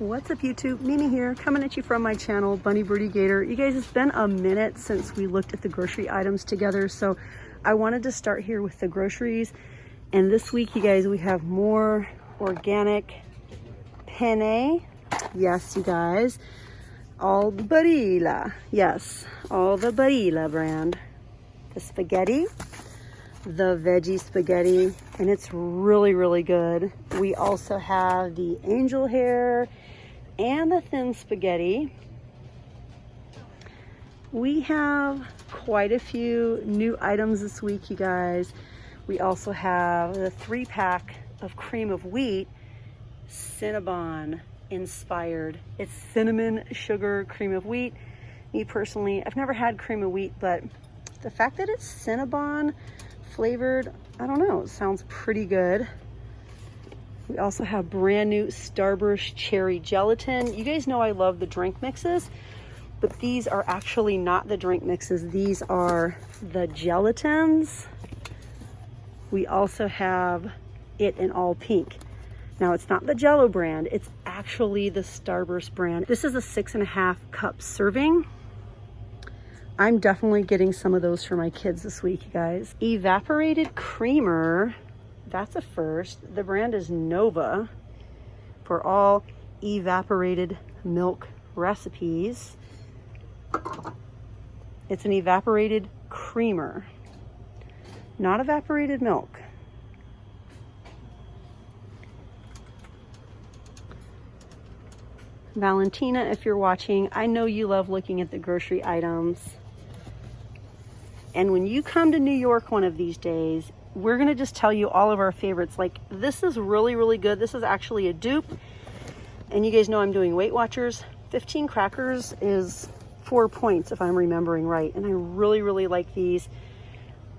What's up YouTube? Mimi here, coming at you from my channel, Bunny Birdy Gator. You guys, it's been a minute since we looked at the grocery items together, so I wanted to start here with the groceries. And this week, you guys, we have more organic penne. Yes, you guys, all the Barilla. Yes, all the Barilla brand. The spaghetti, the veggie spaghetti, and it's really, really good. We also have the angel hair and the thin spaghetti. We have quite a few new items this week, you guys. We also have the 3-pack of cream of wheat, Cinnabon inspired. It's cinnamon sugar cream of wheat. Me personally, I've never had cream of wheat, but the fact that it's Cinnabon flavored, I don't know, it sounds pretty good. We also have brand new Starburst cherry gelatin. You guys know I love the drink mixes, but these are actually not the drink mixes. These are the gelatins. We also have it in all pink. Now, it's not the Jello brand, it's actually the Starburst brand. This is a 6.5 cup serving. I'm definitely getting some of those for my kids this week, you guys. Evaporated creamer, that's a first. The brand is Nova for all evaporated milk recipes. It's an evaporated creamer, not evaporated milk. Valentina, if you're watching, I know you love looking at the grocery items. And when you come to New York one of these days, we're gonna just tell you all of our favorites. Like, this is really, really good. This is actually a dupe. And you guys know I'm doing Weight Watchers. 15 crackers is 4 points, if I'm remembering right. And I really, really like these.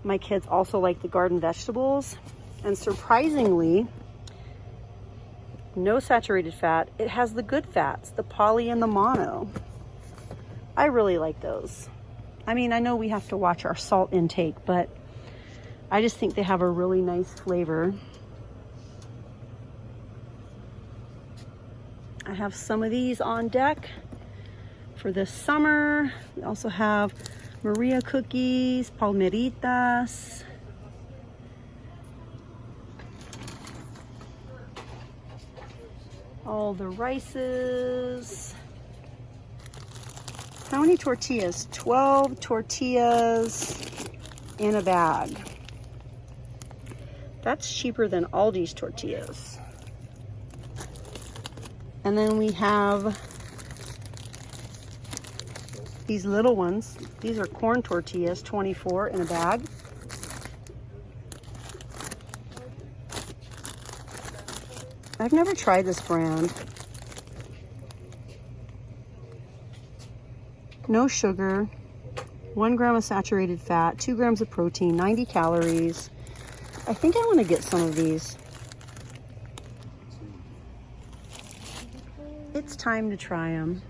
My kids also like the garden vegetables. And surprisingly, no saturated fat. It has the good fats, the poly and the mono. I really like those. I mean, I know we have to watch our salt intake, but I just think they have a really nice flavor. I have some of these on deck for this summer. We also have Maria cookies, palmeritas. All the rices. How many tortillas? 12 tortillas in a bag. That's cheaper than Aldi's tortillas. And then we have these little ones. These are corn tortillas, 24 in a bag. I've never tried this brand. No sugar, 1 gram of saturated fat, 2 grams of protein, 90 calories. I think I want to get some of these. It's time to try them.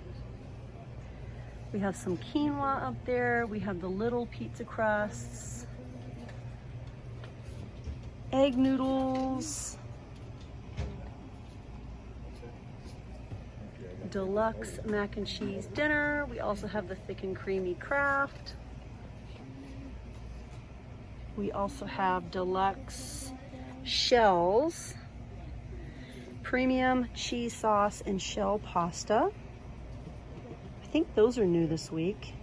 We have some quinoa up there. We have the little pizza crusts, egg noodles, deluxe mac and cheese dinner. We also have the thick and creamy Kraft. We also have deluxe shells, premium cheese sauce and shell pasta. I think those are new this week.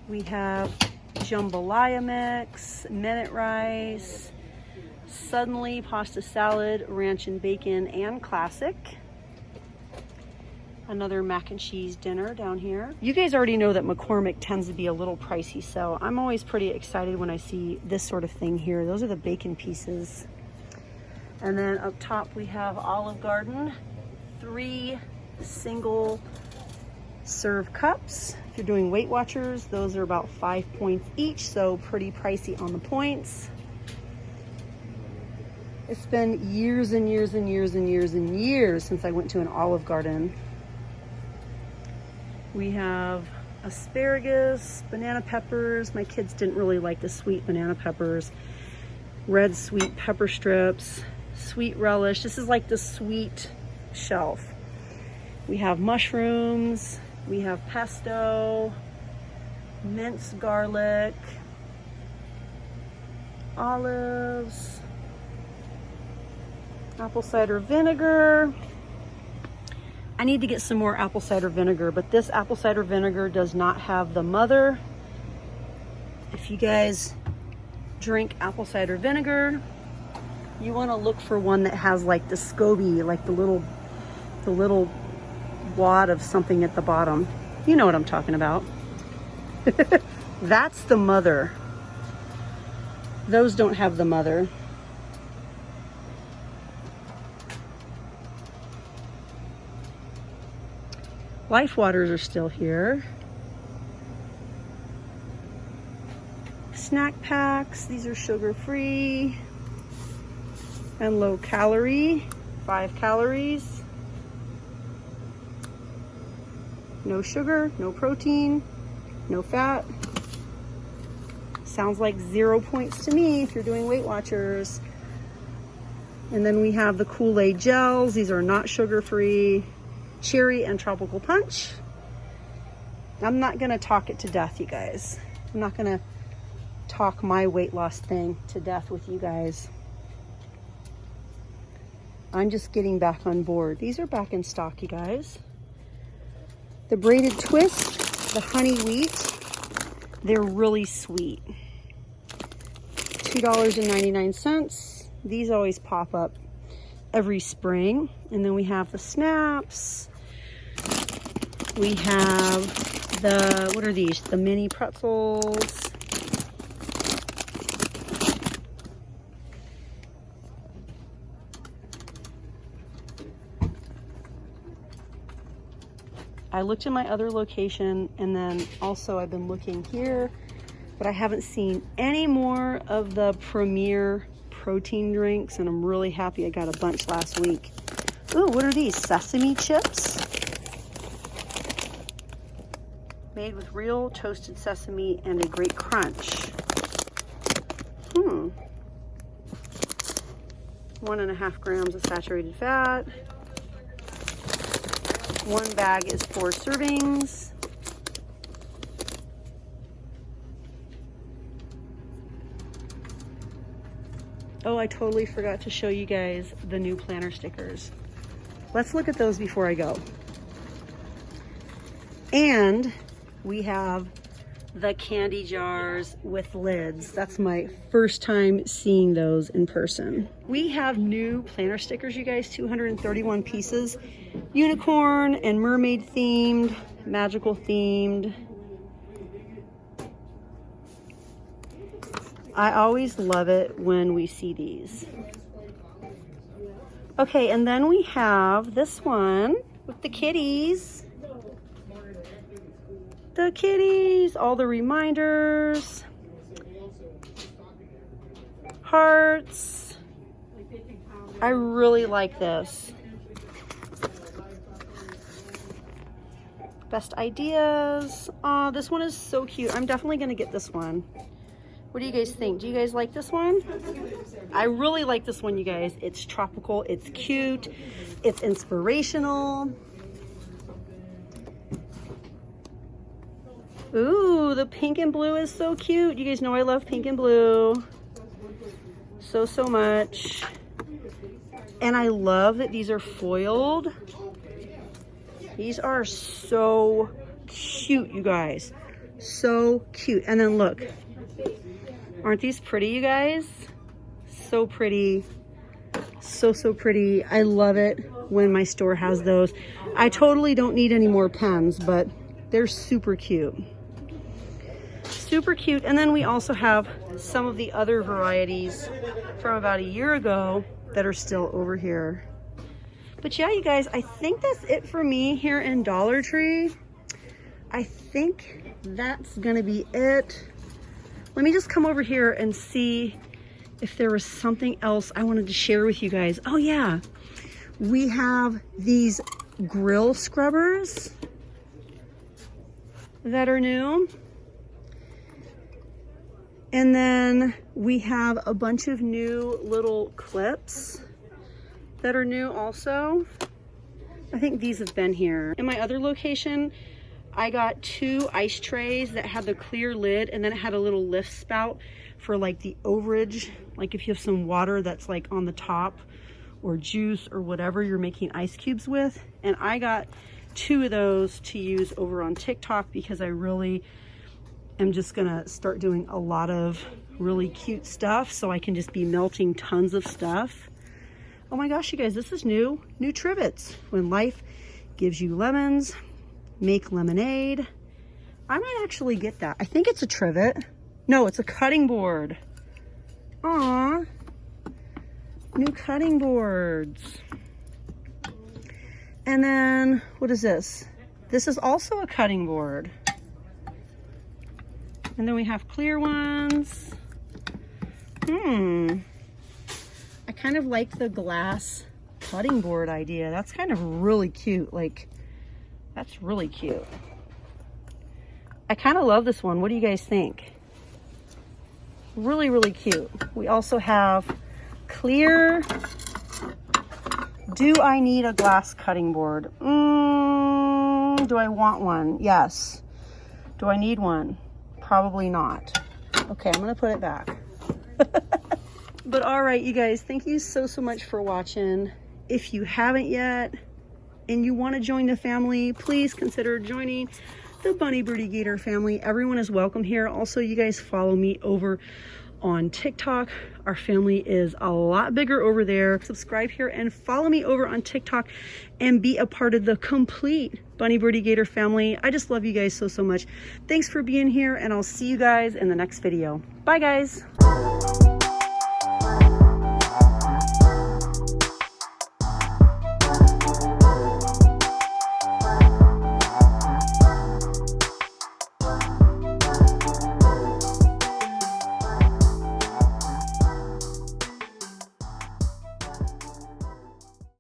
We have jambalaya mix, minute rice, suddenly pasta salad, ranch and bacon, and classic. Another mac and cheese dinner down here. You guys already know that McCormick tends to be a little pricey, so I'm always pretty excited when I see this sort of thing here. Those are the bacon pieces. And then up top we have Olive Garden, 3 single serve cups. If you're doing Weight Watchers, those are about 5 points each, so pretty pricey on the points. It's been years and years and years and years and years since I went to an Olive Garden. We have asparagus, banana peppers. My kids didn't really like the sweet banana peppers. Red sweet pepper strips, sweet relish. This is like the sweet shelf. We have mushrooms, we have pesto, minced garlic, olives, apple cider vinegar. I need to get some more apple cider vinegar, but this apple cider vinegar does not have the mother. If you guys drink apple cider vinegar, you want to look for one that has like the SCOBY, like the little wad of something at the bottom. You know what I'm talking about. That's the mother. Those don't have the mother. Life Waters are still here. Snack packs, these are sugar-free and low calorie, 5 calories. No sugar, no protein, no fat. Sounds like 0 points to me if you're doing Weight Watchers. And then we have the Kool-Aid gels. These are not sugar-free. Cherry and tropical punch. I'm not gonna talk it to death, you guys. I'm not gonna talk my weight loss thing to death with you guys. I'm just getting back on board. These are back in stock, you guys. The braided twist, the honey wheat, they're really sweet. $2.99. These always pop up every spring. And then we have the snaps. We have the, what are these? The mini pretzels. I looked in my other location, and then also I've been looking here, but I haven't seen any more of the Premier protein drinks, and I'm really happy I got a bunch last week. Ooh, what are these? Sesame chips? Made with real toasted sesame and a great crunch. 1.5 grams of saturated fat. 1 bag is 4 servings. Oh, I totally forgot to show you guys the new planner stickers. Let's look at those before I go. And we have the candy jars with lids. That's my first time seeing those in person. We have new planner stickers, you guys, 231 pieces. Unicorn and mermaid themed, magical themed. I always love it when we see these. Okay, and then we have this one with the kitties. The kitties, all the reminders, hearts. I really like this. Best ideas. Oh, this one is so cute. I'm definitely gonna get this one. What do you guys think? Do you guys like this one? I really like this one, you guys. It's tropical, it's cute, it's inspirational. Ooh, the pink and blue is so cute. You guys know I love pink and blue so much. And I love that these are foiled. These are so cute, you guys. So cute. And then look, aren't these pretty, you guys? So pretty. So pretty. I love it when my store has those. I totally don't need any more pens, but they're super cute. Super cute. And then we also have some of the other varieties from about a year ago that are still over here. But yeah, you guys, I think that's it for me here in Dollar Tree. I think that's gonna be it. Let me just come over here and see if there was something else I wanted to share with you guys. Oh yeah, we have these grill scrubbers that are new. And then we have a bunch of new little clips that are new also. I think these have been here. In my other location, I got 2 ice trays that had the clear lid, and then it had a little lift spout for like the overage, like if you have some water that's like on the top, or juice or whatever you're making ice cubes with. And I got 2 of those to use over on TikTok because I really am just gonna start doing a lot of really cute stuff so I can just be melting tons of stuff. Oh my gosh, you guys, this is new trivets. When life gives you lemons, make lemonade. I might actually get that. I think it's a trivet. No, it's a cutting board. Aww. New cutting boards. And then, what is this? This is also a cutting board. And then we have clear ones. I kind of like the glass cutting board idea. That's kind of really cute. Like, that's really cute. I kind of love this one. What do you guys think? Really, really cute. We also have clear. Do I need a glass cutting board? Do I want one? Yes. Do I need one? Probably not. Okay, I'm gonna put it back. But all right, you guys, thank you so much for watching. If you haven't yet and you want to join the family, please consider joining the Bunny Birdie Gator family. Everyone is welcome here. Also, you guys follow me over on TikTok. Our family is a lot bigger over there. Subscribe here and follow me over on TikTok and be a part of the complete Bunny Birdie Gator family. I just love you guys so much. Thanks for being here, and I'll see you guys in the next video. Bye, guys.